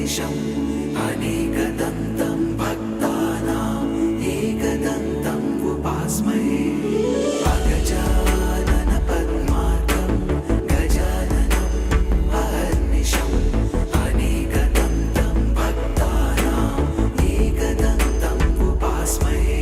अहर्निशम् अनेकदन्तं भक्तानाम् एकदन्तम् उपास्महे अगजानन पद्मार्कं गजाननम् अहर्निशम् अनेकदन्तं भक्तानाम् एकदन्तम् उपास्महे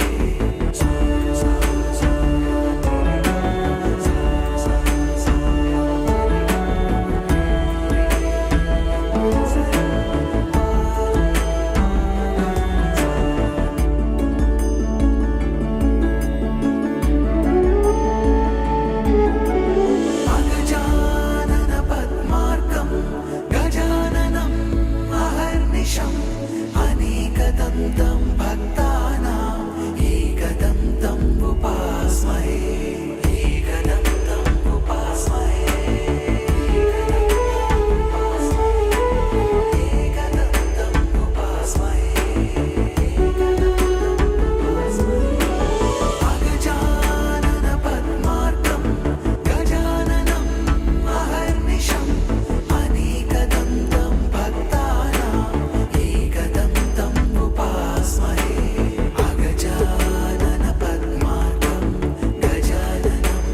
अनेकदन्तं भक्तानाम् एकदन्तम् उपास्महे एकदन्तम् उपास्महे एकदन्तम् उपास्महे अगजानन पद्मार्कं गजाननम् अहर्निशम् अनेकदन्तं भक्तानाम् एकदन्तम् उपास्महे अगजानन पद्मार्कं गजाननम्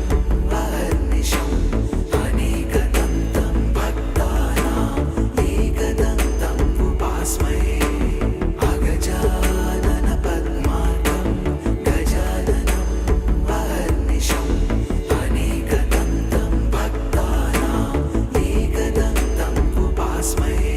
अहर्निशम् अनेकदन्तं भक्तानाम् एकदन्तम् उपास्महे अगजानन पद्मार्कं गजाननम् अहर्निशम् अनेकदन्तं भक्तानाम् एकदन्तम् उपास्महे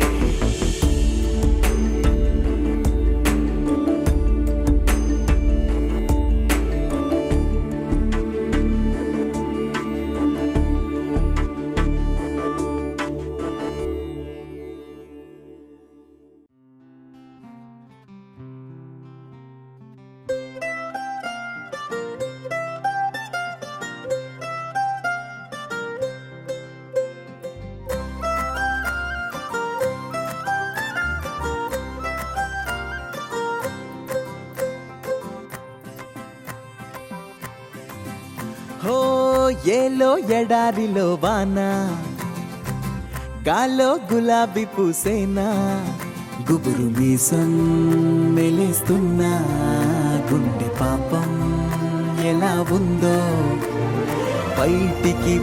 హో ఏలో ఎడారిలో వాన గాలో గులాబీ పూసేనా గుబురు మీసం మెలేస్తున్నా గుండె పాపం ఎలా ఉందో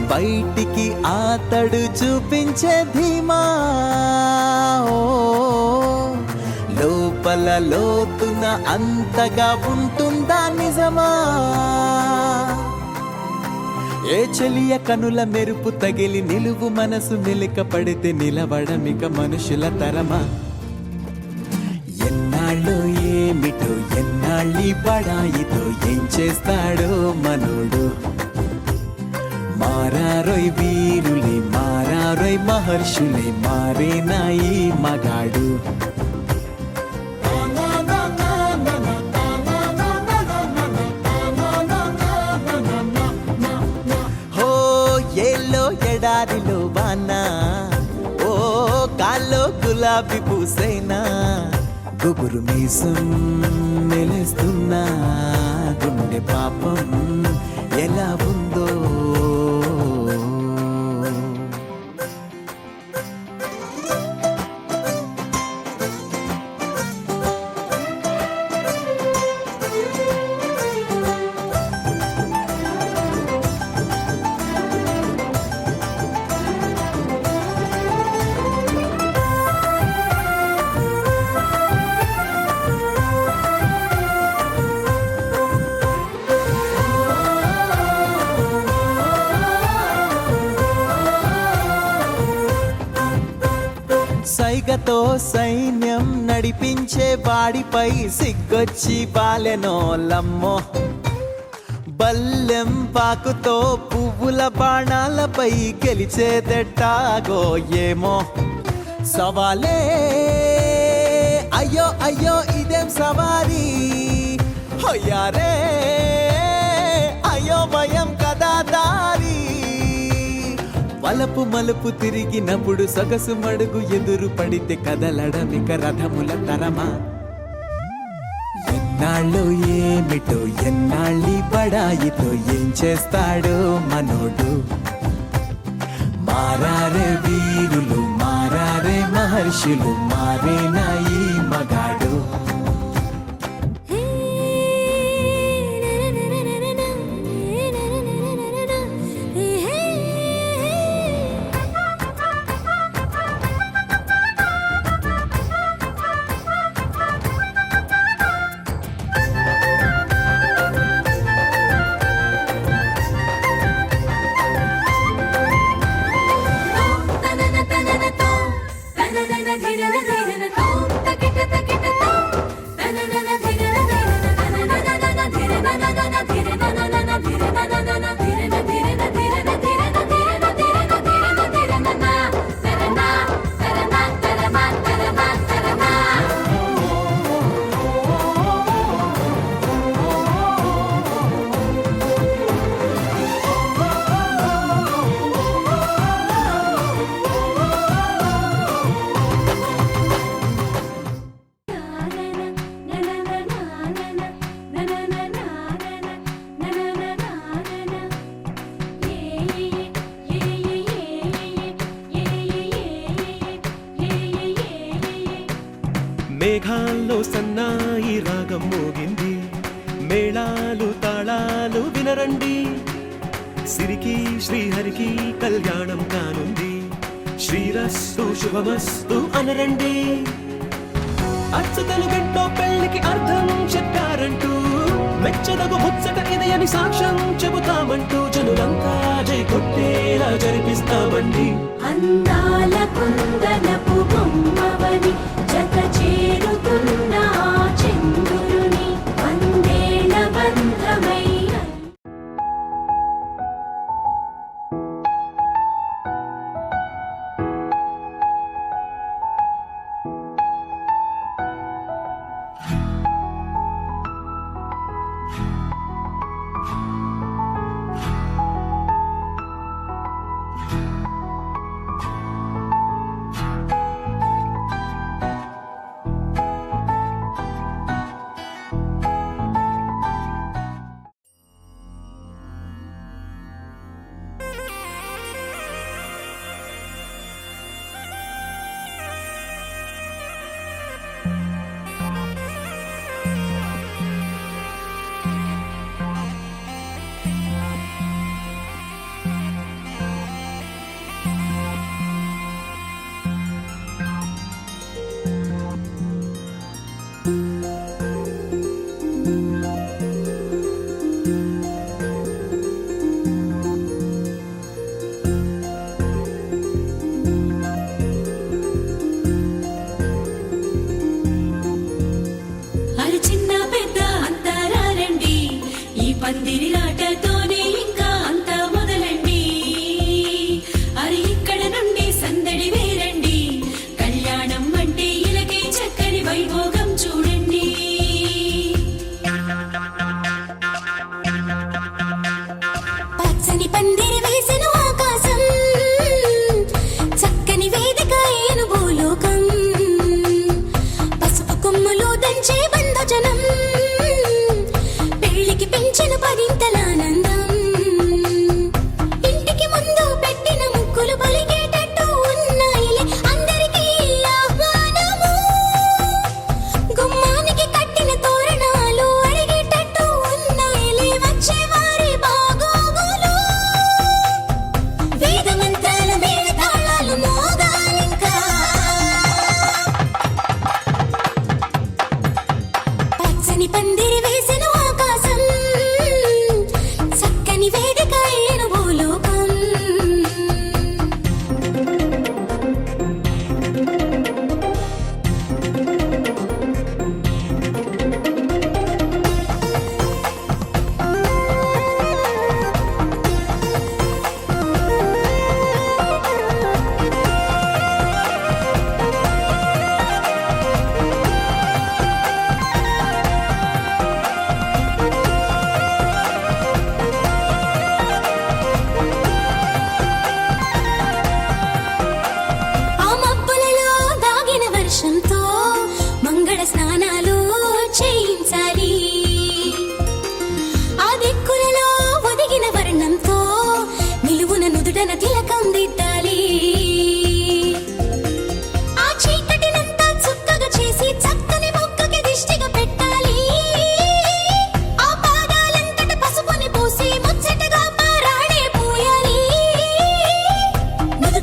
బయటికి ఆతడు చూపించే ధీమా ఓ, లోపల లోతున అంతగా ఉంటుందా నిజమా ఏ చెలియ కనుల మెరుపు తగిలి నిలువు మనసు మెలిక పడితే నిలవడమిక మనుషుల తరమా ఎన్నాళ్ళు ఏమిటో ఎన్నాళ్ళి బడాయితో ఏం చేస్తాడో మనోడు మారారోయ్ వీరులే మారారోయ్ మహర్షులే మారేనా ఈ మగాడు ఏలో ఎడారిలో వాన ఓ కాల్లో గులాబీ పూసైనా గుబురు మీసం మెలేస్తున్నా గుండె పాపం ఎలా ఉందో సైగతో సైన్యం నడిపించే వాడిపై సిగ్గొచ్చి బాలెనోలమ్మో బల్లెం పాకుతో పువ్వుల బాణాలపై గెలిచేదెట్టాగో ఏమో సవాలే అయ్యో అయ్యో ఇదేం సవారీ హొయ్యారే అయ్యో భయం కదా దారి వలపు మలుపు తిరిగినప్పుడు సొగసు మడుగు ఎదురు పడితే కదలడమిక రథముల తరమా ఎన్నాళ్ళు ఏమిటో ఎన్నాళ్ళి బడాయితో ఏం చేస్తాడో మనోడు మారారే వీరులు మారారే మహర్షి మనుషులు మారేనా ఈ మగాడు మేఘాల్లో సన్నాయి రాగం మోగింది మేళాలు తాళాలు వినరండి సిరికి శ్రీహరికి కళ్యాణం కానుంది శ్రీరస్తు శుభమస్తు అనరండి అచ్చతలు గంటో పెళ్లికి అర్థం చెప్పారంటూ మెచ్చదగు ముచ్చట ఇది అని సాక్ష్యం చెబుతామంటూ జనులంతా జై కొట్టేలా జరిపిస్తామండి అందాల కుందనపు బొమ్మవని జత చేరుతున్న చంద్రుని వందేళ్ల బంధమై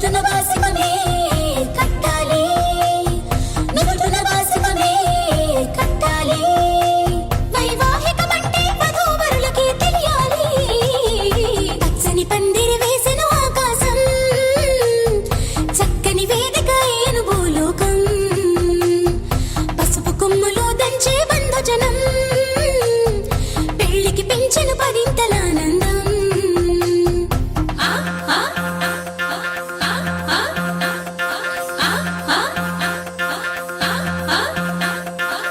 నుదుటున వాసిమమే కట్టాలి నుదుటున వాసిమమే కట్టాలి వైవాహికమంటే వధూవరులకి తెలియాలి పచ్చని పందిరి వేసిన ఆకాశం చక్కని వేదిక అయిన భూలోకం పసుపు కొమ్ములు దంచే బంధుజనం పెళ్లికి పెంచిన పరింతలానందం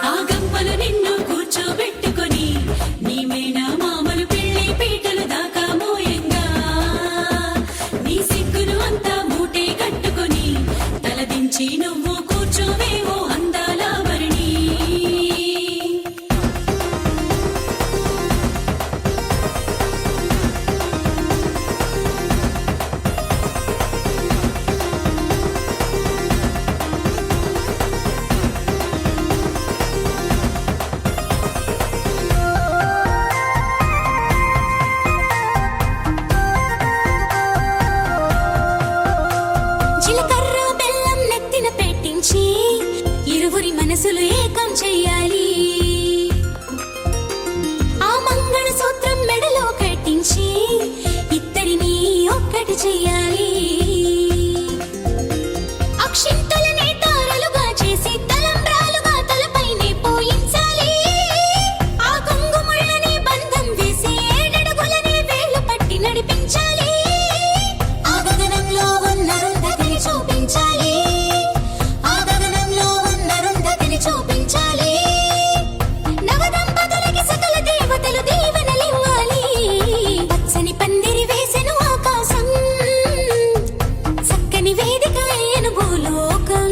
ఆ గంపలు నిన్ను కూర్చోబెట్టుకొని నీ మేనా మామలు పెళ్లి పీటలు దాకా మోయంగా నీ సిగ్గును అంతా మూటే కట్టుకొని తలదించి నువ్వు కూర్చోవేవో అందాల వరిణి జీలకర్ర బెల్లం నెత్తిన పెట్టించి ఇరువురి మనసులు ఏకం చెయ్యాలి ఆ మంగళ సూత్రం మెడలో కట్టించి ఇద్దరిని ఒక్కటి చెయ్యాలి అక్షింతలనే తారలుగా చేసి తలంబ్రాలుగా తలపైనే పోయించాలి ఆ కొంగుముళ్ళని బంధం వేసి ఏడడుగులని వేలు పట్టి నడిపించాలి ఆ గగనంలో ఉన్న రుంధతిని చూపించాలి ఆ గగనంలో ఉన్న రుంధతిని చూపించాలి నవదంపతులకి సకల దేవతలు దీవెనలివ్వాలి పచ్చని పందిరి వేసెను ఆకాశం చక్కని వేదిక అయిన భూలోకం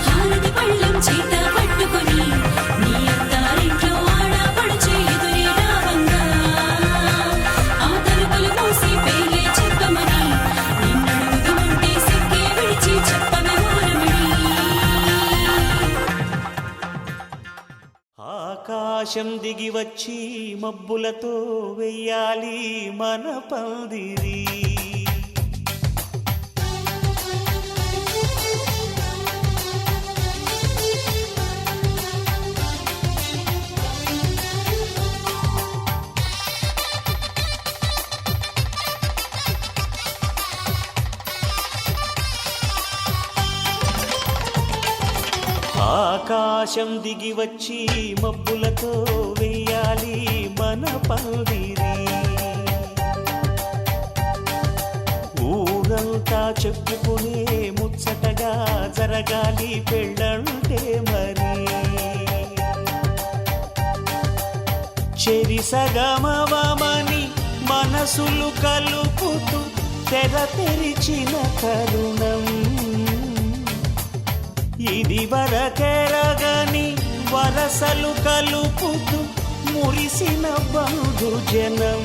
హారతి పళ్ళం చేత పట్టుకొని నీ అత్తారింట్లో ఆడపడుచు ఎదురే రావంగా ఆ తలుపులు మూసి పేర్లే చెప్పమని నిన్నడుగుతుంటే సిగ్గే విడిచి చెప్పవే ఊరమణి ఆకాశం దిగి వచ్చి మబ్బులతో వెయ్యాలి మన పందిరి ఆకాశం దిగి వచ్చి మబ్బులతో వెయ్యాలి మన పందిరి ఊరంతా చెప్పుకునే ముచ్చటగా జరగాలి పెళ్ళంటే మరి చెరిసగమవమని మనసులు కలుపుతూ తెర తెరిచిన తరుణం ఇది వరకెరగని వరసలు కలుపుతూ మురిసిన బంధుజనం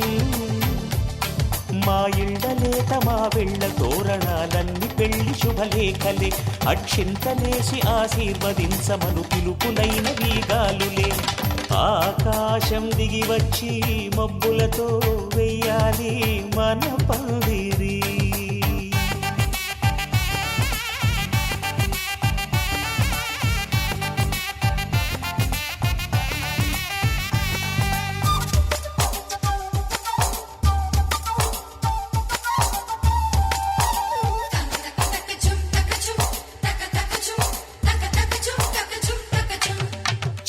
మా ఇళ్ళలేత మా వెళ్ళ తోరణాలన్నీ పెళ్లి శుభలేఖలే అక్షింతలేసి ఆశీర్వదించమను పిలుపులైన వీగాలులే ఆకాశం దిగి వచ్చి మబ్బులతో వెయ్యాలి మన పందిరి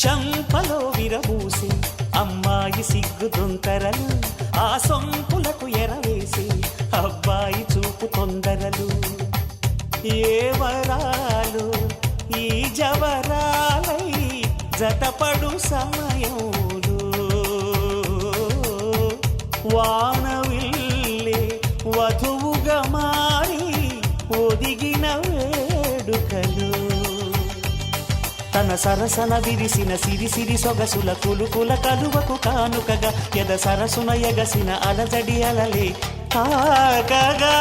చంపలో విరబూసి అమ్మాయి సిగ్గు దొంతరలు ఆ సొంపులకు ఎరవేసి అబ్బాయి చూపు తొందరలు ఏ వరాలు ఈ జవరాలై జతపడు సమయంలో వానవిల్లే వధువుగా మారి ఒదిగిన వేడుకలు తన సరసన విరిసిన సిరి సిరి సొగసుల కులుకుల కలువకు కానుకగా ఎద సరసున ఎగసిన అలజడి అలలే తాకగా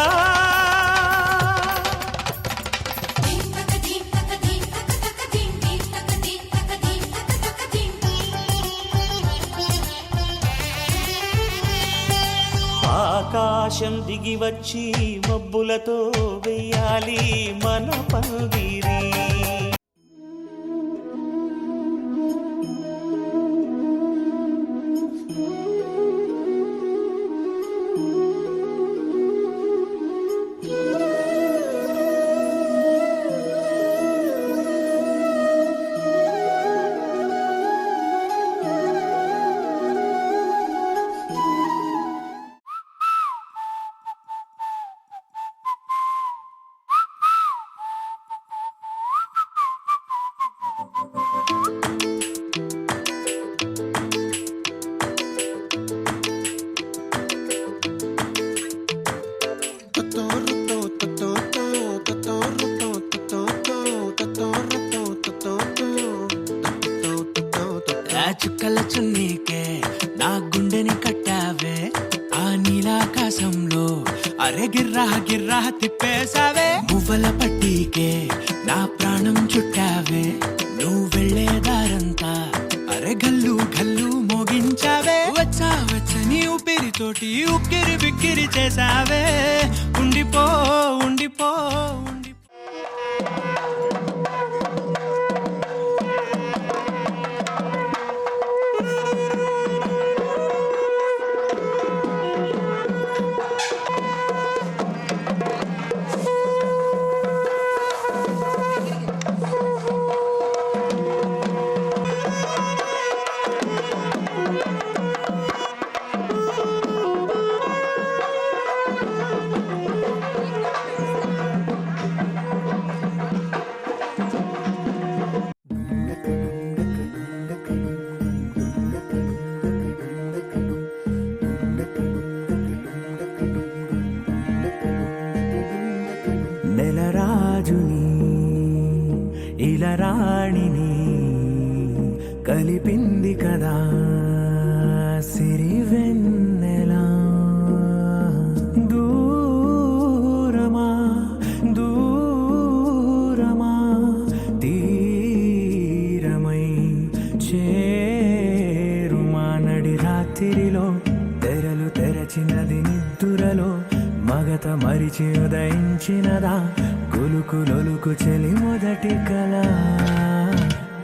ఆకాశం దిగి వచ్చి మబ్బులతో వెయ్యాలి మన పందిరి. చుక్కల చున్నీకే నా గుండెని కట్టావే ఆ నీలాకాశంలో అరే గిర్రా గిర్రా తిప్పేశావే మువ్వల పట్టీకే నా ప్రాణం చుట్టావే నువ్వు వెళ్ళేదారంతా అరే గల్లు గల్లు మోగించావే వచ్చా వచ్చని ఊపిరితోటి ఉక్కిరి బిక్కిరి చేసావే ఉండిపో ఉండిపో నెలరాజుని ఇలరాణిని కలిపింది కదా సిరివెన్నెలా దూరమా దూరమా తీరమై చేరుమా నడి రాత్రిలో తెరలు తెరచినది నిద్దురలో మగత మరిచి ఉదయించినదా కులుకు లొలుకు చెలి మొదటి కళ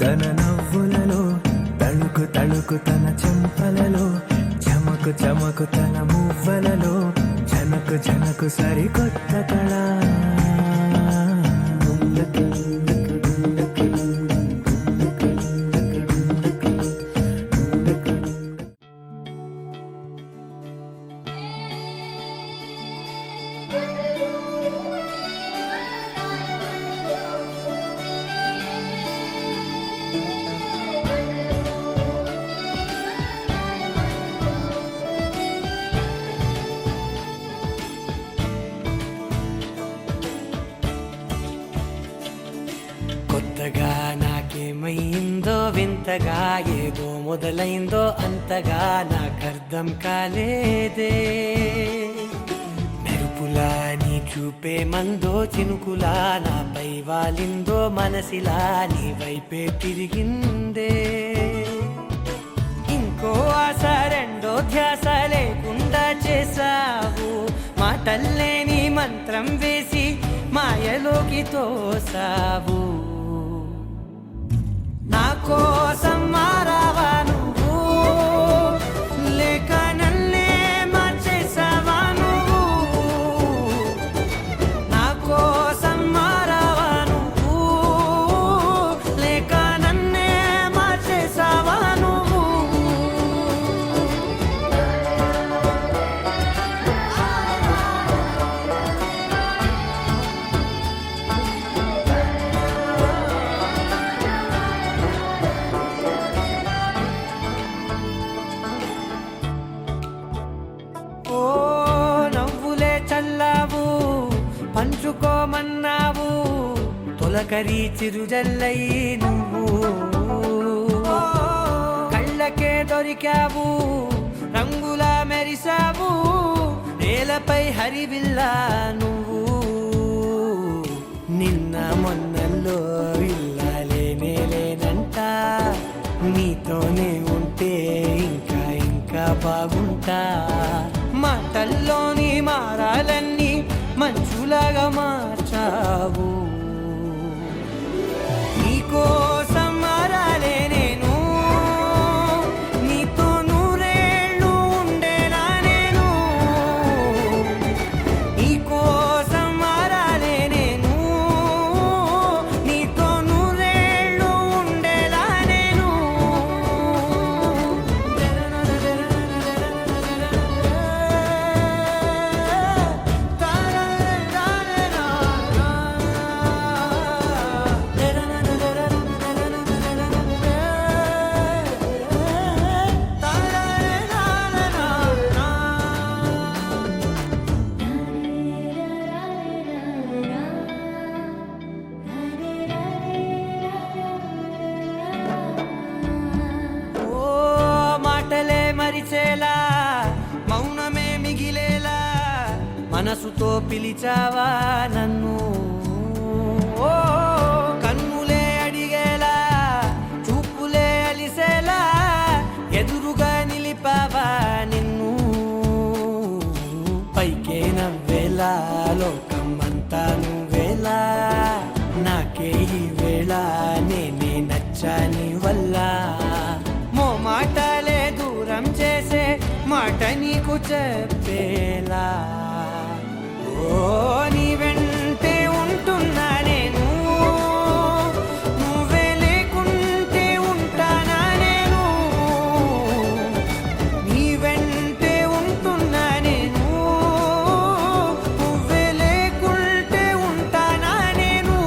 తన నవ్వులలో తళుకు తళుకు తన చెంపలలో చమకు చమకు తన మువ్వలలో జనకు జనకు సరికొత్త కళ కొత్తగా నాకేమైందో వింతగా ఏదో మొదలైందో అంతగా నాకర్థం కాలేదే మెరుపులా నీ చూపే మందో చినుకులా నాపై వాలిందో మనసిలా నీ వైపే తిరిగిందే ఇంకో ఆశ రెండో ధ్యాస లేకుండా చేసావు మాటల్లే నీ మంత్రం వేసి మాయలోకి తోసావు నా కోసం మారావా నువ్వు లేక నన్నే మార్చేసావా నువ్వు నా కోసం మారావా నువ్వు లేక నన్నే మార్చేసావా నువ్వు తొలకరి చిరుజల్లై నువ్వు కళ్ళకే దొరికావు రంగుల మెరిసావు నేలపై హరివిల్లా నువ్వు నిన్న మొన్నల్లో ఇల్లాలేనే లేనంట నీతోనే ఉంటే ఇంకా ఇంకా బాగుంటా మాటల్లోని మారాలన్నీ మంచులాగా మార్చావు నీకోసం మారాలే నేను నీతో నూరేళ్ళు ఉండేలా నేను నీకోసం మారాలే నేను నీతో నూరేళ్ళు ఉండేలా నేను ఓ మాటలే మరిచేలా మౌనమే మిగిలేలా మనసుతో పిలిచావా నన్ను ఓ కన్నులే అడిగేలా చూపులే అలిసేలా ఎదురుగా నిలిపావా నిన్ను పైకే నవ్వేలా లోకమంతా నువ్వేలా నాకే ఈ వేళ నేనే నచ్చాని వల్ల మాటలే దూరం చేసే మాట నీకు చెప్పేలా ఓ నీ వెంటే ఉంటున్నా నేను నువ్వే లేకుంటే ఉంటానా నేను నీ వెంటే ఉంటున్నా నేను నువ్వే లేకుంటే ఉంటానా నేను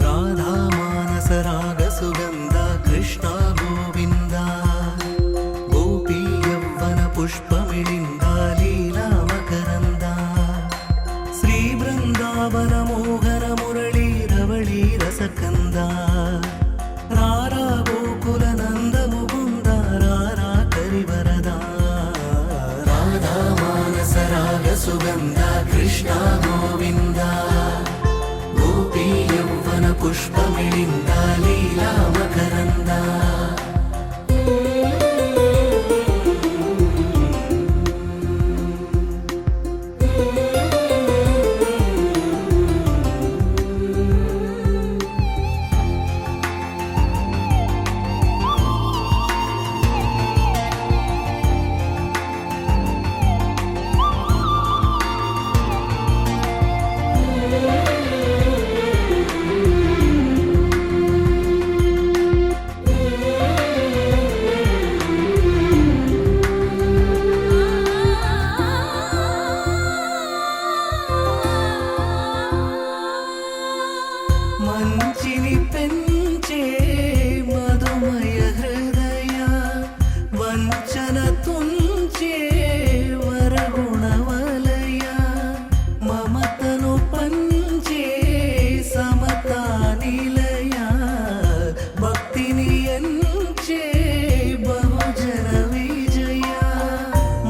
రాధా మానస రాగ సుగంధ కృష్ణ గోవింద గోపీ యవ్వన పుష్పమిళింద లీలా మకరంద శ్రీ బృందావన మోహన మురళీ రవళీ రసకంద రారా గోకుల నంద ముకుంద రారా కరివరద రాధా మానస రాగ సుగంధ కృష్ణ గోవింద గోపీ యవ్వన పుష్పమిళింద లీలా మకరంద మంచిని పెంచే మధుమయ హృదయ వంచన తుంచే వరగుణవలయ మమతను పంచే సమతా నిలయ భక్తిని ఎంచే బహుజన విజయ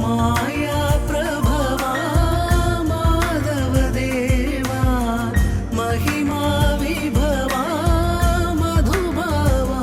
మాయా ప్రభవా మాధవ దేవా మహిమా విభవా మధుభావా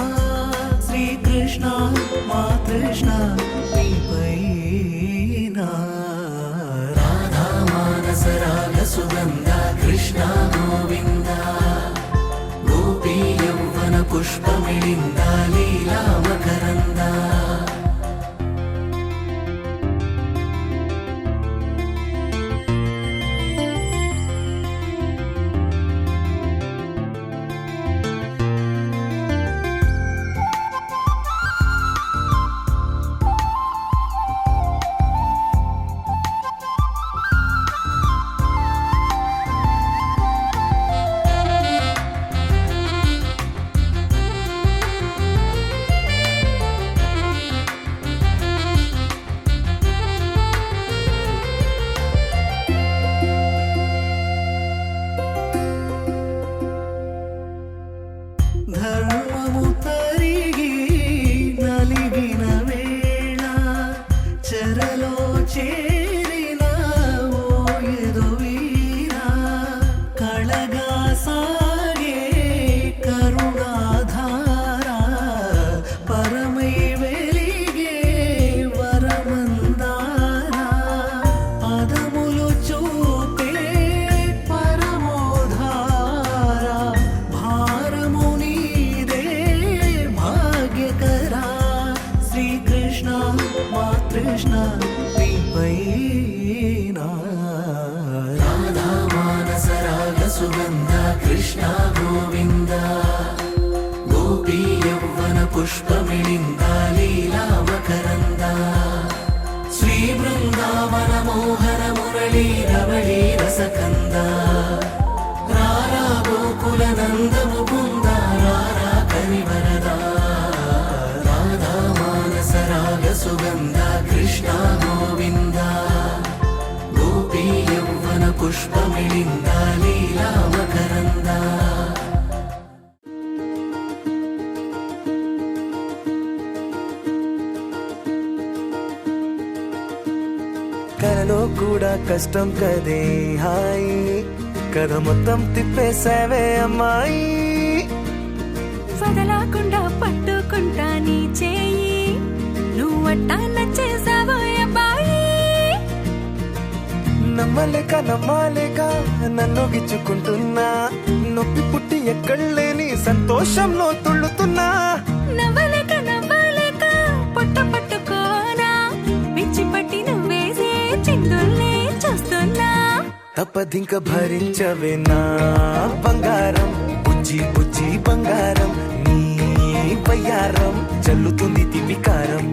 సుగంధ కృష్ణ గోవింద గోపీ యౌవన పుష్పమిళింద లీలా మకరంద శ్రీ బృందావన మోహన మురళీ రవళీ రసకంద రారా గోకుల నంద ముకుంద రారా కరివరదా రాధా మానస రాగ సుగంధ కృష్ణ గోవింద గోపీ యౌవన పుష్పమిళింద లీలా మకరంద కలలో కూడా కష్టం కదే హాయి కథ మొత్తం తిప్పేసావే అమ్మాయి వదలకుండా పట్టుకుంటా నీ చేయి నువ్వట్టా నచ్చేసావో అబ్బాయి నమ్మలేక నన్ను గిచ్చుకుంటున్నా నొప్పి పుట్టి ఎక్కడలేని సంతోషంలో తుళ్ళుతున్నా నవ్వలేక పొట్ట పట్టుకోనా పిచ్చి పట్టి నువ్వేసే చిందుల్ని చూస్తున్నా తప్పదింక భరించవే నా బంగారం బుజ్జి బుజ్జి బంగారం నీ వయ్యారం చల్లుతుంది తివికారం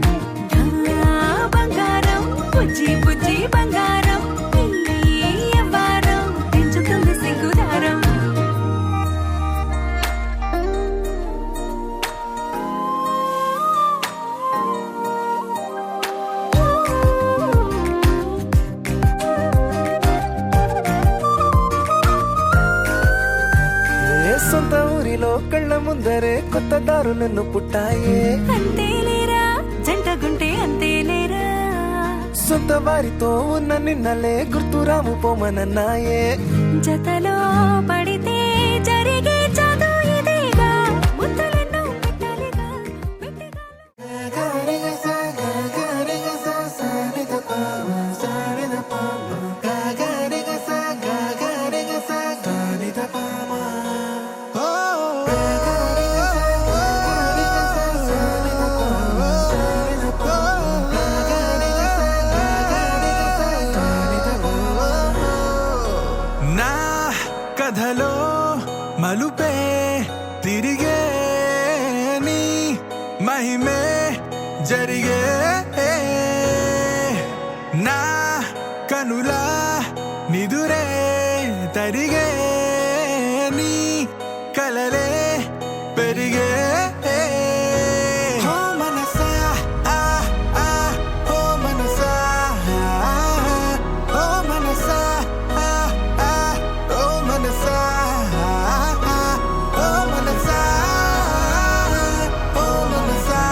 బంగారం బుజ్జి బుజ్జి బంగారం ఈ యవ్వారం పెంచుతుంది సిగ్గుదారం సొంత ఊరిలో కళ్ళ ముందరే కొత్త దారులను పుట్టాయే అంతేలేరా జంటగుంటే అంతేలేరా సొంత వారితో ఉన్న నిన్నలే గుర్తురాము పోమనన్నాయే జతలో పడితే జరిగే చదువు ఇదేగా ముద్దలెన్నో పెట్టాలిగా నా కథలో మలుపే తిరిగే నీ మహిమే జరిగే నా కనులా నిదురే తరిగే నీ కలలే పెరిగే ఓ మనసా ఆ ఆ ఓ మనసా ఓ మనసా ఆ ఆ ఓ మనసా ఓ మనసా ఓ మనసా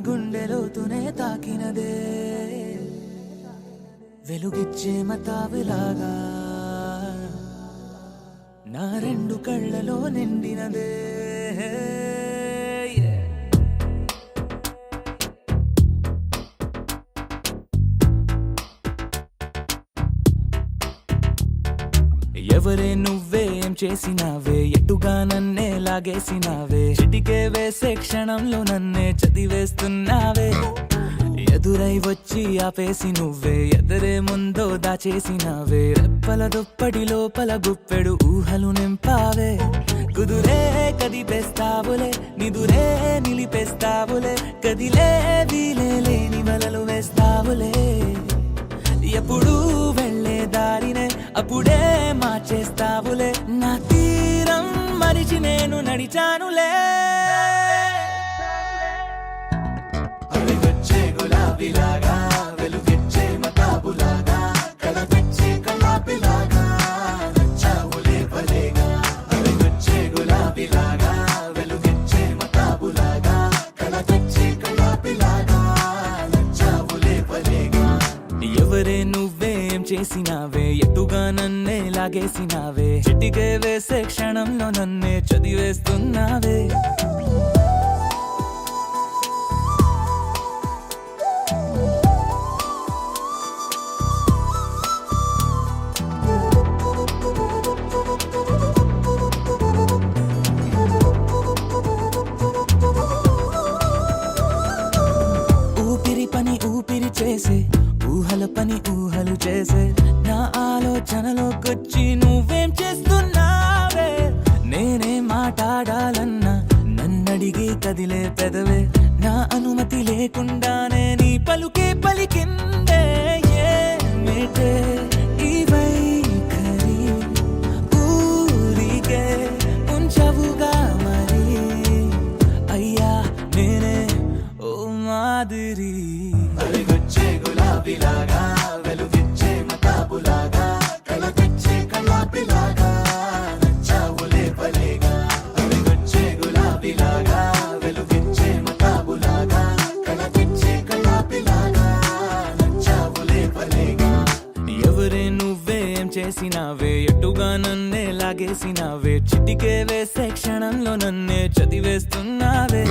గుండెలోతునే తాకినదే వెలుగిచ్చే మతాబులాగా నా రెండు కళ్ళలో నిండినదే ఎవరే నువ్వేం చేసినావే ఎటుగా నన్నే లాగేసినావే చిటికే వేసే క్షణంలో నన్నే చదివేస్తున్నావే ఎదురై వచ్చి ఆపేసి నువ్వే ఎదరే ముందో దాచేసినావే రెప్పల దుప్పటి లోపల గుప్పెడు ఊహలు నింపావే కుదురే కదిపేస్తావులే నిదురే నిలిపేస్తావులే కదిలే వీలే లేని వలలు వేస్తావులే ఎప్పుడు వెళ్ళే దారినే అప్పుడే మార్చేస్తావులే నా తీరం మరిచి నేను నడిచానులే అలిగొచ్చే గులాబీలాగా వెలుగిచ్చే మతాబులాగా కలగొచ్చే కలాపిలాగా నచ్చావులే భలేగా అలిగొచ్చే గులాబీలాగా వెలుగిచ్చే మతాబులాగా కలగొచ్చే కలాపిలాగా నచ్చావులే భలేగా ఎవరే నువ్వేం చేసినావే ఎటుగా నన్నే లాగేసినావే చిటికే వేసే క్షణంలో నన్నే చదివేస్తున్నావే ఊపిరి పని ఊపిరి చేసే ఊహల పని ఊహలు చేసే నా ఆలోచనలోకొచ్చి నువ్వేం చేస్తున్నావే నేనే మాట్లాడాలన్నా నన్నడిగి కదిలే పెదవే నా అనుమతి లేకుండానే నీ పలుకే పలికిందే ఏమిటే ఈ వైఖరి ఊరికే ఉంచవుగా మరి అయ్యా నేనే ఓ మాదిరి అలిగొచ్చే గులాబీలాగా వెలుగిచ్చే మతాబులాగా కలగొచ్చే కలాపిలాగా నచ్చావులే భలేగా అలిగొచ్చే గులాబీలాగా వెలుగిచ్చే మతాబులాగా కలగొచ్చే కలాపిలాగా నచ్చావులే భలేగా ఎవరే నువ్వేం చేసినావే ఎటుగా నన్నే లాగేసినావే చిటికే వేసే క్షణంలో నన్నే చదివేస్తున్నావే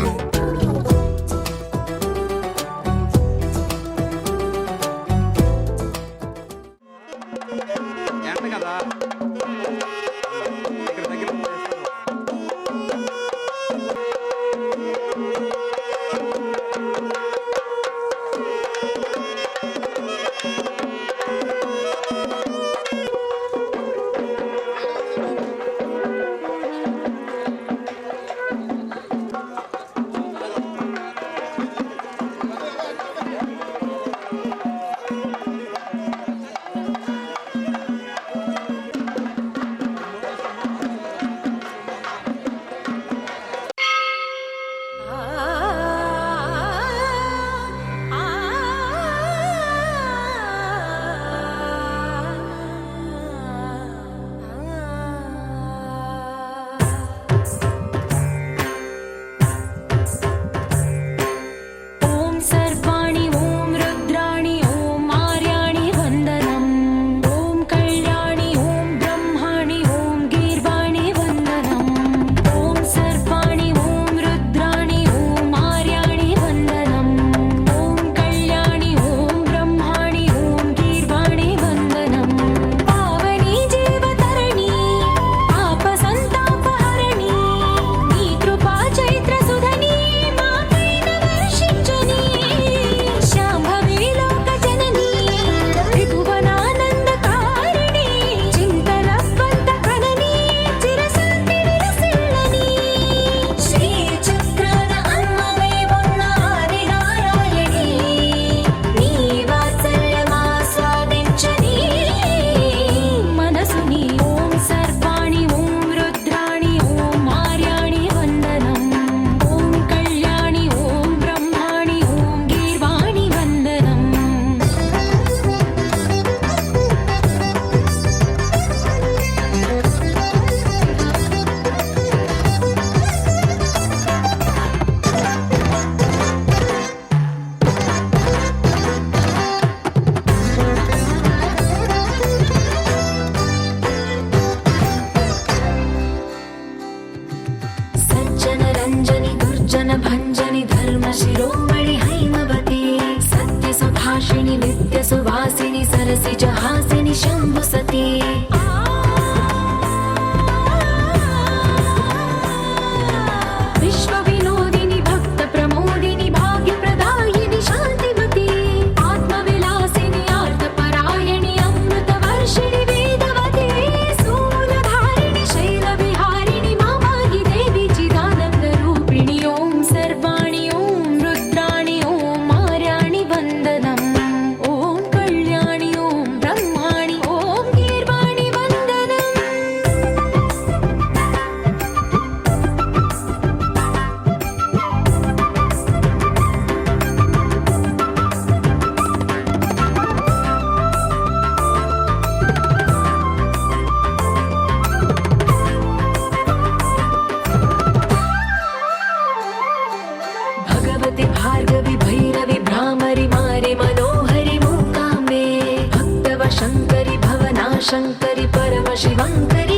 శంకరి పరమ శివంకరి